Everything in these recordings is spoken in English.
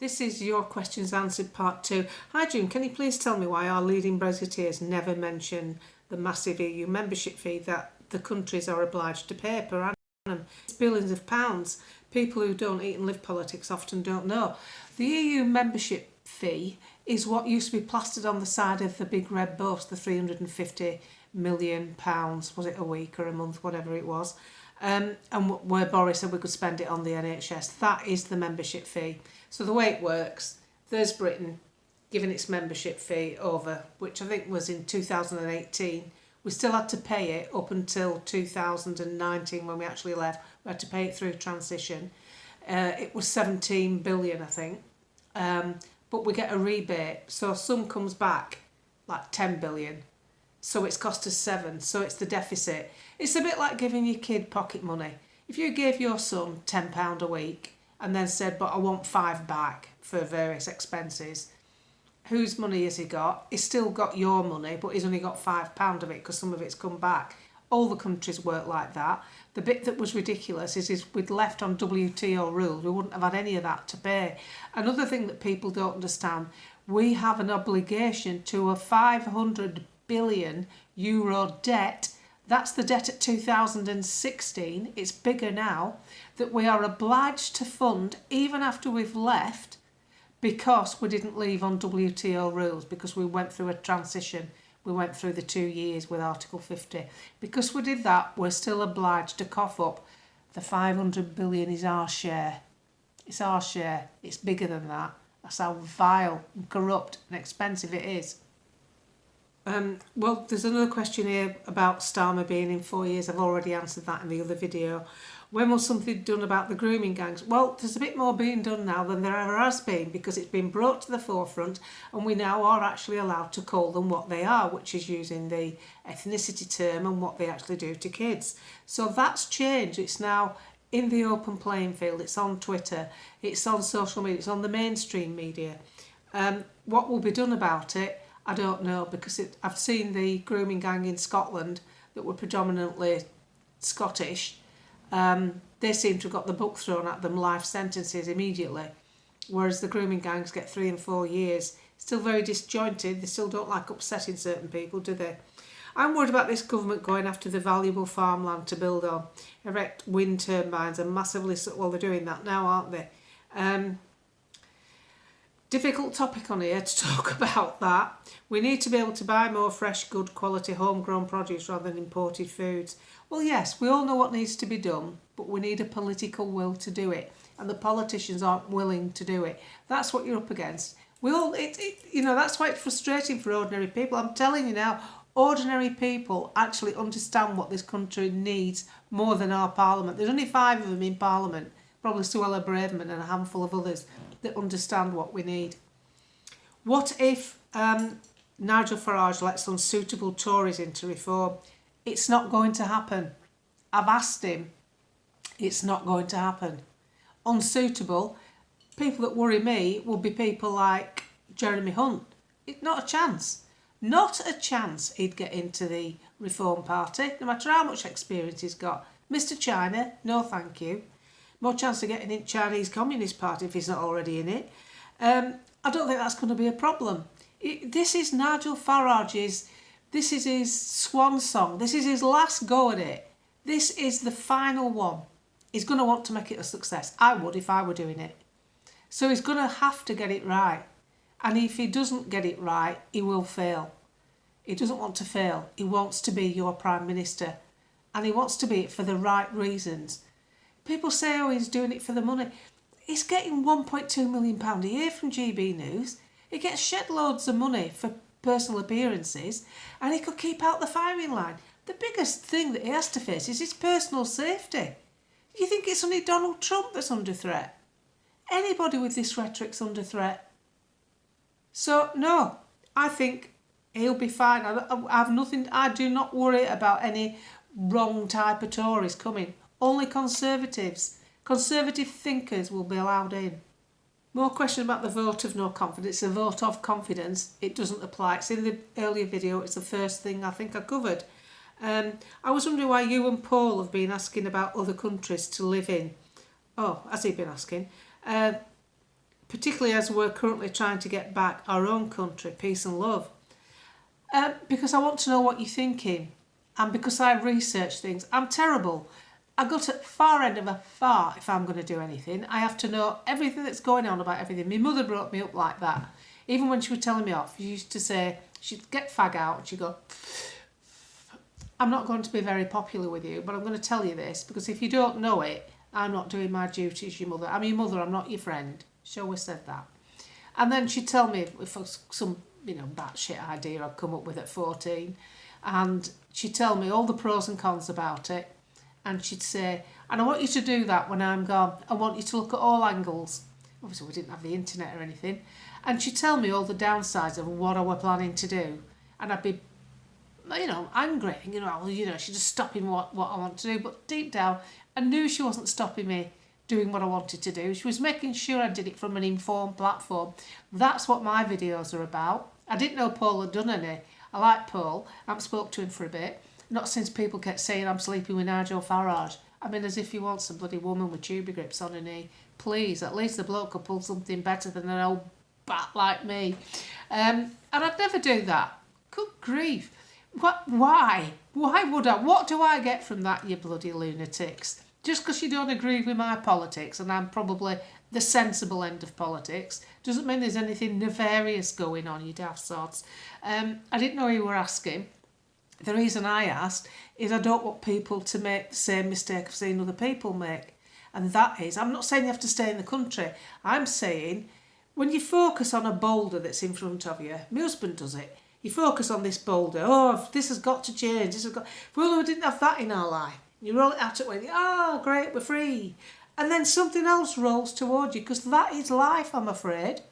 This is your questions answered part 2. Hi June, can you please tell me why our leading Brexiteers never mention the massive EU membership fee that the countries are obliged to pay per annum? It's billions of pounds. People who don't eat and live politics often don't know. The EU membership fee is what used to be plastered on the side of the big red bus, the £350 million, was it a week or a month, whatever it was, and where Boris said we could spend it on the NHS. That is the membership fee. So the way it works, there's Britain giving its membership fee over, which I think was in 2018. We still had to pay it up until 2019 when we actually left. We had to pay it through transition. It was 17 billion, I think. But we get a rebate. So some comes back like 10 billion. So it's cost us 7. So it's the deficit. It's a bit like giving your kid pocket money. If you gave your son £10 a week and then said, but I want 5 back for various expenses, whose money has he got? He's still got your money, but he's only got £5 of it because some of it's come back. All the countries work like that. The bit that was ridiculous is we'd left on WTO rules. We wouldn't have had any of that to pay. Another thing that people don't understand, we have an obligation to a 500 billion euro debt. That's the debt at 2016. It's bigger now, that we are obliged to fund even after we've left, because we didn't leave on WTO rules, because we went through a transition. We went through the 2 years with Article 50. Because we did that, we're still obliged to cough up the 500 billion is our share. It's our share. It's bigger than that. That's how vile and corrupt and expensive it is. Well, there's another question here about Starmer being in 4 years. I've already answered that in the other video. When was something done about the grooming gangs? Well, there's a bit more being done now than there ever has been, because it's been brought to the forefront and we now are actually allowed to call them what they are, which is using the ethnicity term and what they actually do to kids. So that's changed. It's now in the open playing field. It's on Twitter. It's on social media. It's on the mainstream media. What will be done about it? I don't know, because I've seen the grooming gang in Scotland that were predominantly Scottish. They seem to have got the book thrown at them, life sentences immediately, whereas the grooming gangs get 3 and 4 years. Still very disjointed. They still don't like upsetting certain people, do they? I'm worried about this government going after the valuable farmland to build on, erect wind turbines and massively, well, they're doing that now, aren't they? Difficult topic on here to talk about that. We need to be able to buy more fresh, good quality homegrown produce rather than imported foods. Well, yes, we all know what needs to be done, but we need a political will to do it, and the politicians aren't willing to do it. That's what you're up against. That's why it's frustrating for ordinary people. I'm telling you now, ordinary people actually understand what this country needs more than our parliament. There's only 5 of them in parliament, probably Suella Braverman and a handful of others, that understand what we need. What if Nigel Farage lets unsuitable Tories into reform? It's not going to happen. I've asked him. It's not going to happen. Unsuitable, people that worry me will be people like Jeremy Hunt. It's not a chance. Not a chance he'd get into the Reform Party, no matter how much experience he's got. Mr. China, no thank you. More chance of getting in Chinese Communist Party if he's not already in it. I don't think that's going to be a problem. This is Nigel Farage's, this is his swan song. This is his last go at it. This is the final one. He's going to want to make it a success. I would if I were doing it. So he's going to have to get it right. And if he doesn't get it right, he will fail. He doesn't want to fail. He wants to be your Prime Minister. And he wants to be it for the right reasons. People say, oh, he's doing it for the money. He's getting £1.2 million a year from GB News. He gets shed loads of money for personal appearances, and he could keep out the firing line. The biggest thing that he has to face is his personal safety. You think it's only Donald Trump that's under threat? Anybody with this rhetoric's under threat. So, no, I think he'll be fine. I do not worry about any wrong type of Tories coming. Only Conservatives. Conservative thinkers will be allowed in. More question about the vote of no confidence. The vote of confidence, it doesn't apply. It's in the earlier video. It's the first thing I think I covered. I was wondering why you and Paul have been asking about other countries to live in. Oh, has he been asking? particularly as we're currently trying to get back our own country, peace and love. Because I want to know what you're thinking, and because I research things. I'm terrible. I go to far end of a far if I'm going to do anything. I have to know everything that's going on about everything. My mother brought me up like that. Even when she was telling me off, she used to say, she'd get fag out and she'd go, I'm not going to be very popular with you, but I'm going to tell you this, because if you don't know it, I'm not doing my duty as your mother. I'm your mother, I'm not your friend. She always said that. And then she'd tell me if some, batshit idea I'd come up with at 14, and she'd tell me all the pros and cons about it, and she'd say, and I want you to do that when I'm gone. I want you to look at all angles. Obviously, we didn't have the internet or anything. And she'd tell me all the downsides of what I were planning to do. And I'd be, angry. She's just stopping what I want to do. But deep down, I knew she wasn't stopping me doing what I wanted to do. She was making sure I did it from an informed platform. That's what my videos are about. I didn't know Paul had done any. I like Paul. I haven't spoke to him for a bit. Not since people kept saying I'm sleeping with Nigel Farage. I mean, as if he wants a bloody woman with tuber grips on her knee. Please, at least the bloke could pull something better than an old bat like me. And I'd never do that. Good grief. Why? Why would I? What do I get from that, you bloody lunatics? Just because you don't agree with my politics, and I'm probably the sensible end of politics, doesn't mean there's anything nefarious going on, you daft sods. I didn't know you were asking. The reason I asked is I don't want people to make the same mistake I've seen other people make. And that is, I'm not saying you have to stay in the country. I'm saying when you focus on a boulder that's in front of you, my husband does it. You focus on this boulder. Oh, this has got to change. Well, we didn't have that in our life. You roll it out at when great, we're free. And then something else rolls towards you, because that is life, I'm afraid.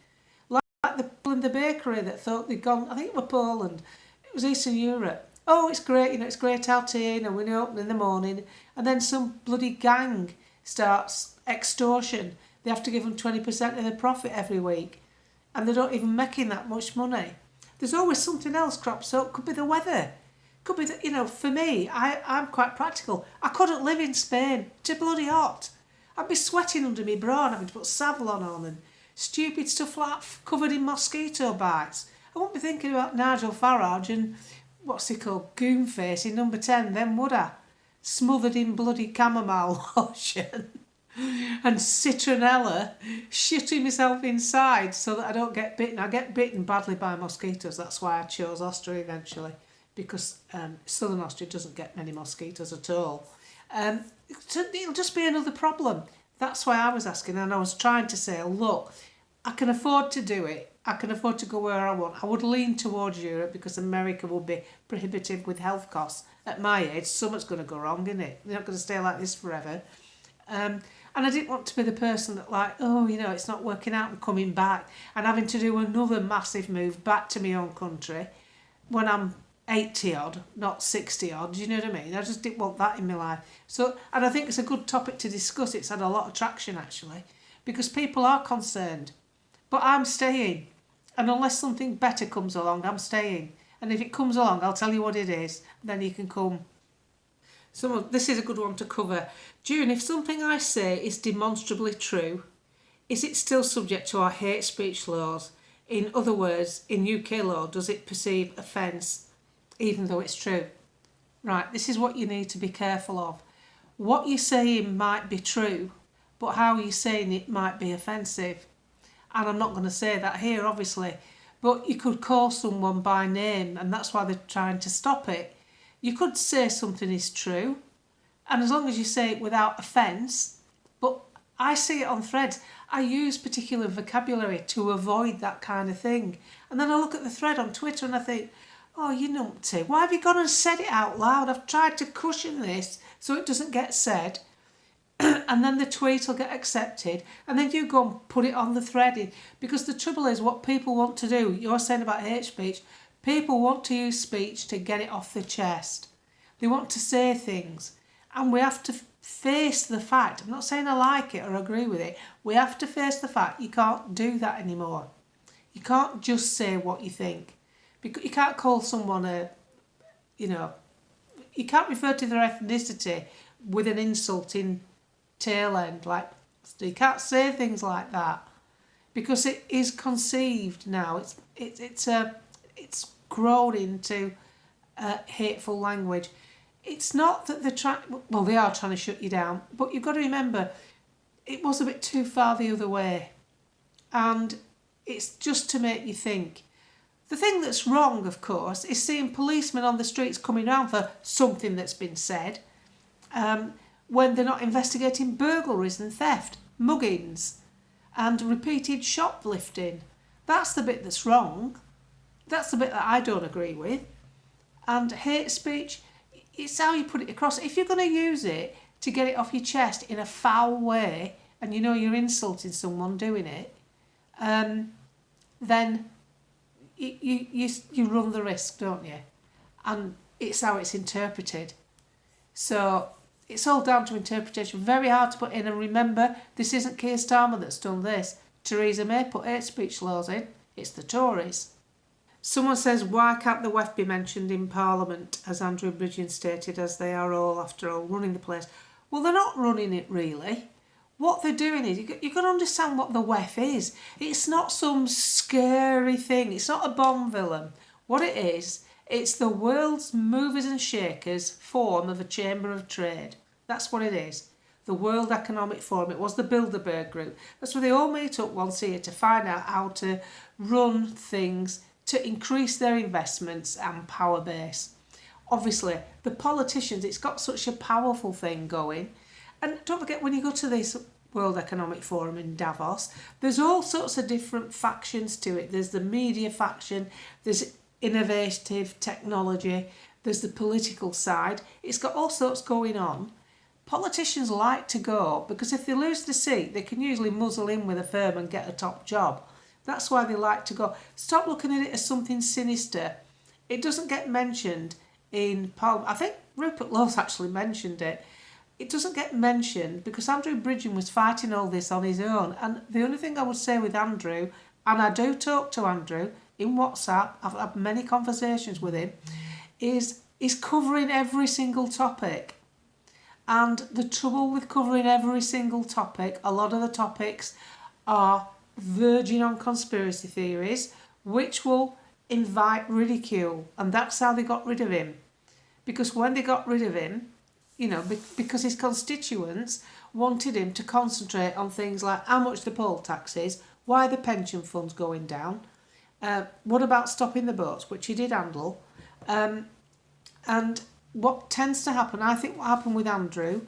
Like the people in the bakery that thought they'd gone, I think it was Poland. It was Eastern Europe. Oh, it's great, it's great out here, and we open in the morning. And then some bloody gang starts extortion. They have to give them 20% of their profit every week. And they're not even making that much money. There's always something else crops up. Could be the weather. Could be that, for me, I'm quite practical. I couldn't live in Spain. It's too bloody hot. I'd be sweating under my bra and having to put Savlon on and stupid stuff like covered in mosquito bites. I wouldn't be thinking about Nigel Farage and what's he called, Goonface in number 10, then would I? Smothered in bloody chamomile lotion and citronella, shitting myself inside so that I don't get bitten. I get bitten badly by mosquitoes. That's why I chose Austria eventually, because Southern Austria doesn't get many mosquitoes at all. So it'll just be another problem. That's why I was asking, and I was trying to say, look, I can afford to do it. I can afford to go where I want. I would lean towards Europe because America will be prohibitive with health costs. At my age, something's going to go wrong, isn't it? They're not going to stay like this forever. And I didn't want to be the person that it's not working out and coming back and having to do another massive move back to my own country when I'm 80 odd, not 60 odd. Do you know what I mean? I just didn't want that in my life. So, and I think it's a good topic to discuss. It's had a lot of traction actually, because people are concerned. But I'm staying. And unless something better comes along, I'm staying. And if it comes along, I'll tell you what it is. Then you can come. So this is a good one to cover. June, if something I say is demonstrably true, is it still subject to our hate speech laws? In other words, in UK law, does it perceive offence even though it's true? Right, this is what you need to be careful of. What you're saying might be true, but how you're saying it might be offensive. And I'm not going to say that here, obviously, but you could call someone by name, and that's why they're trying to stop it. You could say something is true, and as long as you say it without offence, but I see it on threads. I use particular vocabulary to avoid that kind of thing. And then I look at the thread on Twitter and I think, oh, you numpty, why have you gone and said it out loud? I've tried to cushion this so it doesn't get said. And then the tweet will get accepted, and then you go and put it on the thread. Because the trouble is, what people want to do, you're saying about hate speech, people want to use speech to get it off their chest. They want to say things, and we have to face the fact. I'm not saying I like it or agree with it. We have to face the fact you can't do that anymore. You can't just say what you think. Because you can't call someone you can't refer to their ethnicity with an insulting tail end. Like, you can't say things like that. because it is conceived now. It's grown into hateful language. It's not that they're trying. Well, they are trying to shut you down, but you've got to remember it was a bit too far the other way, and it's just to make you think. The thing that's wrong, of course, is seeing policemen on the streets coming round for something that's been said, when they're not investigating burglaries and theft, muggings, and repeated shoplifting. That's the bit that's wrong. That's the bit that I don't agree with. And hate speech, it's how you put it across. If you're going to use it to get it off your chest in a foul way, and you know you're insulting someone doing it, then you run the risk, don't you? And it's how it's interpreted. So it's all down to interpretation. Very hard to put in. And remember, this isn't Keir Starmer that's done this. Theresa May put hate speech laws in. It's the Tories. Someone says, why can't the WEF be mentioned in Parliament, as Andrew Bridgen stated, as they are all, after all, running the place? Well, they're not running it, really. What they're doing is, you've got to understand what the WEF is. It's not some scary thing. It's not a Bond villain. What it is, it's the world's movers and shakers form of a chamber of trade. That's what it is. The World Economic Forum. It was the Bilderberg Group. That's where they all meet up once a year to find out how to run things, to increase their investments and power base. Obviously, the politicians, it's got such a powerful thing going. And don't forget, when you go to this World Economic Forum in Davos, there's all sorts of different factions to it. There's the media faction, there's innovative technology, there's the political side. It's got all sorts going on. Politicians like to go because if they lose the seat, they can usually muzzle in with a firm and get a top job. That's why they like to go. Stop looking at it as something sinister. It doesn't get mentioned in Parliament. I think Rupert Lowe's actually mentioned it. It doesn't get mentioned because Andrew Bridgen was fighting all this on his own. And the only thing I would say with Andrew, and I do talk to Andrew in WhatsApp, I've had many conversations with him, is he's covering every single topic. And the trouble with covering every single topic, a lot of the topics are verging on conspiracy theories, which will invite ridicule. And that's how they got rid of him. Because when they got rid of him, you know, because his constituents wanted him to concentrate on things like how much the poll tax is, why the pension fund's going down, what about stopping the boats, which he did handle, and what tends to happen, I think what happened with Andrew,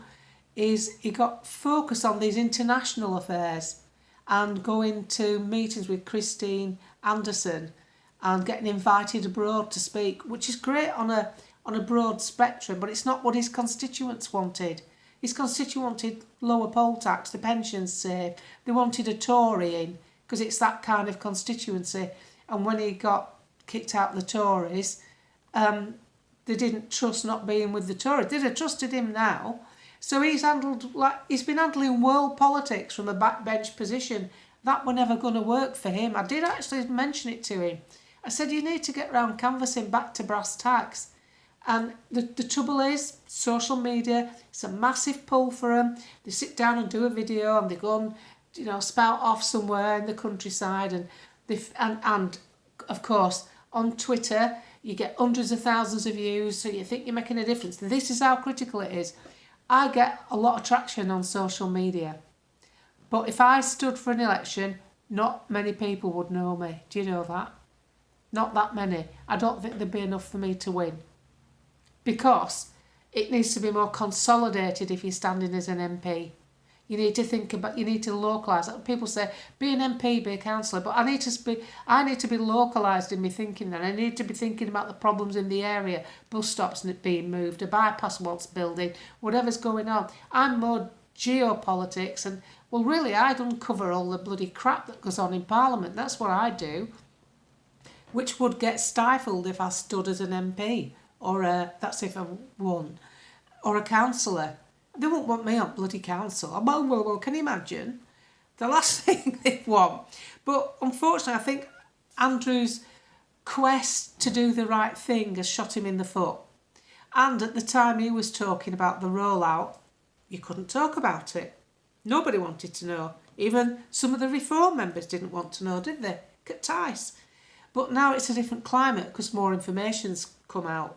is he got focused on these international affairs and going to meetings with Christine Anderson and getting invited abroad to speak, which is great on a broad spectrum, but it's not what his constituents wanted. His constituents wanted lower poll tax, the pensions safe. They wanted a Tory in because it's that kind of constituency. And when he got kicked out of the Tories, they didn't trust not being with the Tories. They'd have trusted him now. So he's been handling world politics from a backbench position. That were never going to work for him. I did actually mention it to him. I said, you need to get round canvassing back to brass tacks. And the trouble is, social media, it's a massive pull for them. They sit down and do a video and they go and, spout off somewhere in the countryside. And of course, on Twitter, you get hundreds of thousands of views, so you think you're making a difference. This is how critical it is. I get a lot of traction on social media. But if I stood for an election, not many people would know me. Do you know that? Not that many. I don't think there'd be enough for me to win. Because it needs to be more consolidated if you're standing as an MP. You need to think about, you need to localise. People say, be an MP, be a councillor, but I need to be localised in my thinking then. I need to be thinking about the problems in the area, bus stops being moved, a bypass what's building, whatever's going on. I'm more geopolitics and, well, really, I don't cover all the bloody crap that goes on in Parliament. That's what I do, which would get stifled if I stood as an MP, or that's if I won, or a councillor. They won't want me on bloody council. Well, can you imagine? The last thing they want. But unfortunately, I think Andrew's quest to do the right thing has shot him in the foot. And at the time he was talking about the rollout, you couldn't talk about it. Nobody wanted to know. Even some of the Reform members didn't want to know, did they? Look at Tice. But now it's a different climate because more information's come out.